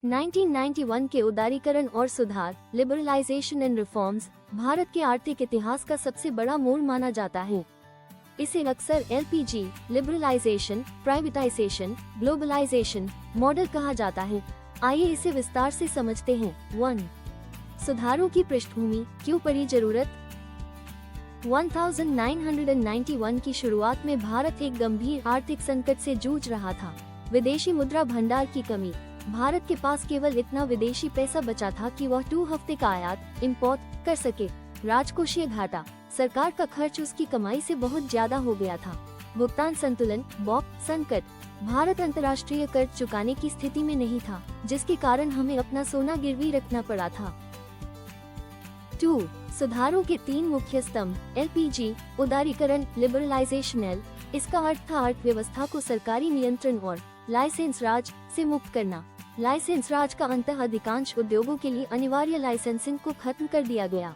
1991 के उदारीकरण और सुधार, लिबरलाइजेशन एंड रिफॉर्म्स, भारत के आर्थिक इतिहास का सबसे बड़ा मोड़ माना जाता है। इसे अक्सर LPG, liberalisation, privatisation, globalisation model कहा जाता है। आइए इसे विस्तार से समझते हैं। 1. सुधारों की पृष्ठभूमि, क्यों पड़ी जरूरत? 1991 की शुरुआत में भारत एक गंभीर आर्थिक संकट से जूझ रहा था। विदेशी मुद्रा भंडार की कमी, भारत के पास केवल इतना विदेशी पैसा बचा था कि वह 2 हफ्ते का आयात इम्पोर्ट कर सके। राजकोषीय घाटा, सरकार का खर्च उसकी कमाई से बहुत ज्यादा हो गया था। भुगतान संतुलन, बॉक संकट, भारत अंतर्राष्ट्रीय कर्ज चुकाने की स्थिति में नहीं था, जिसके कारण हमें अपना सोना गिरवी रखना पड़ा था। 2. सुधारों के 3 मुख्य स्तंभ, LPG, उदारीकरण, लिबरलाइजेशन। L, इसका अर्थ था अर्थव्यवस्था को सरकारी नियंत्रण और लाइसेंस राज से मुक्त करना। लाइसेंस राज का अंत अधिकांश उद्योगों के लिए अनिवार्य लाइसेंसिंग को खत्म कर दिया गया।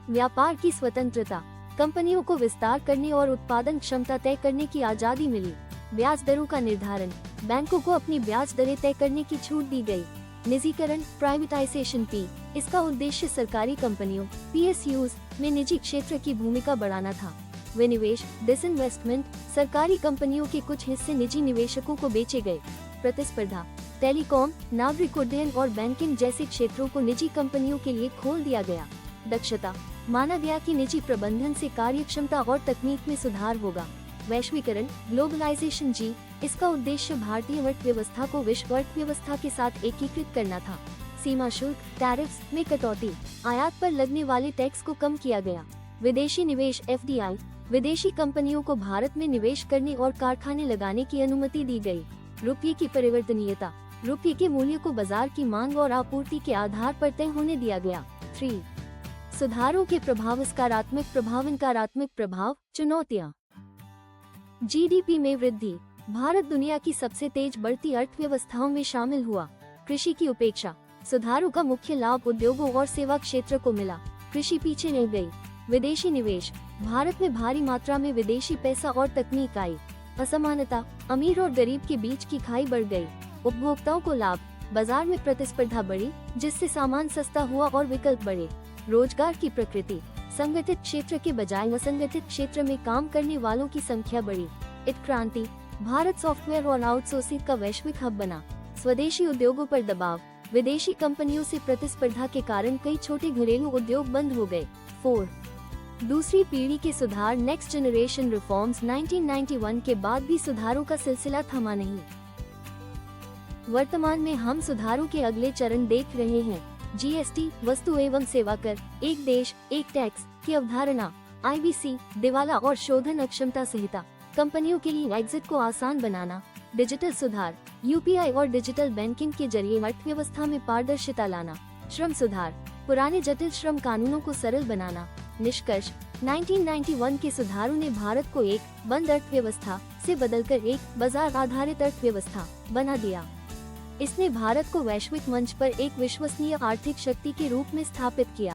व्यापार की स्वतंत्रता, कंपनियों को विस्तार करने और उत्पादन क्षमता तय करने की आजादी मिली। ब्याज दरों का निर्धारण, बैंकों को अपनी ब्याज दरें तय करने की छूट दी गई। निजीकरण, प्राइवेटाइजेशन। P, इसका उद्देश्य सरकारी कंपनियों PSUs में निजी क्षेत्र की भूमिका बढ़ाना था। विनिवेश, डिसइन्वेस्टमेंट, सरकारी कंपनियों के कुछ हिस्से निजी निवेशकों को बेचे गए। प्रतिस्पर्धा, टेलीकॉम, नागरिक उड्डयन और बैंकिंग जैसे क्षेत्रों को निजी कंपनियों के लिए खोल दिया गया। दक्षता, माना गया कि निजी प्रबंधन से कार्यक्षमता और तकनीक में सुधार होगा। वैश्वीकरण, ग्लोबलाइजेशन। G, इसका उद्देश्य भारतीय अर्थव्यवस्था को विश्व अर्थव्यवस्था के साथ एकीकृत करना था। सीमा शुल्क, टैरिफ्स में कटौती, आयात पर लगने वाले टैक्स को कम किया गया। विदेशी निवेश FDI, विदेशी कंपनियों को भारत में निवेश करने और कारखाने लगाने की अनुमति दी गई। रुपये की परिवर्तनीयता, रुपये के मूल्य को बाजार की मांग और आपूर्ति के आधार पर तय होने दिया गया। 3. सुधारों के प्रभाव, सकारात्मक प्रभाव, नकारात्मक प्रभाव, चुनौतियां। GDP में वृद्धि, भारत दुनिया की सबसे तेज बढ़ती अर्थव्यवस्थाओं में शामिल हुआ। कृषि की उपेक्षा, सुधारों का मुख्य लाभ उद्योगों और सेवा क्षेत्र को मिला। कृषि पीछे रह गई। विदेशी निवेश, भारत में भारी मात्रा में विदेशी पैसा और तकनीक आई। असमानता, अमीर और गरीब के बीच की खाई बढ़ गई। उपभोक्ताओं को लाभ, बाजार में प्रतिस्पर्धा बढ़ी, जिससे सामान सस्ता हुआ और विकल्प बढ़े। रोजगार की प्रकृति, संगठित क्षेत्र के बजाय असंगठित क्षेत्र में काम करने वालों की संख्या बढ़ी। इत क्रांति, भारत सॉफ्टवेयर और आउटसोर्सिंग का वैश्विक हब बना। स्वदेशी उद्योगों पर दबाव, विदेशी कंपनियों से प्रतिस्पर्धा के कारण कई छोटे घरेलू उद्योग बंद हो गए। 4. दूसरी पीढ़ी के सुधार, नेक्स्ट जनरेशन रिफॉर्म्स। 1991 के बाद भी सुधारों का सिलसिला थमा नहीं। वर्तमान में हम सुधारों के अगले चरण देख रहे हैं। GST, वस्तु एवं सेवा कर, एक देश एक टैक्स की अवधारणा। IBC, दिवाला और शोधन अक्षमता संहिता, कंपनियों के लिए एग्जिट को आसान बनाना। डिजिटल सुधार, UPI और डिजिटल बैंकिंग के जरिए अर्थव्यवस्था में पारदर्शिता लाना। श्रम सुधार, पुराने जटिल श्रम कानूनों को सरल बनाना। निष्कर्ष, 1991 के सुधारों ने भारत को एक बंद अर्थव्यवस्था से बदलकर एक बाजार आधारित अर्थव्यवस्था बना दिया। इसने भारत को वैश्विक मंच पर एक विश्वसनीय आर्थिक शक्ति के रूप में स्थापित किया।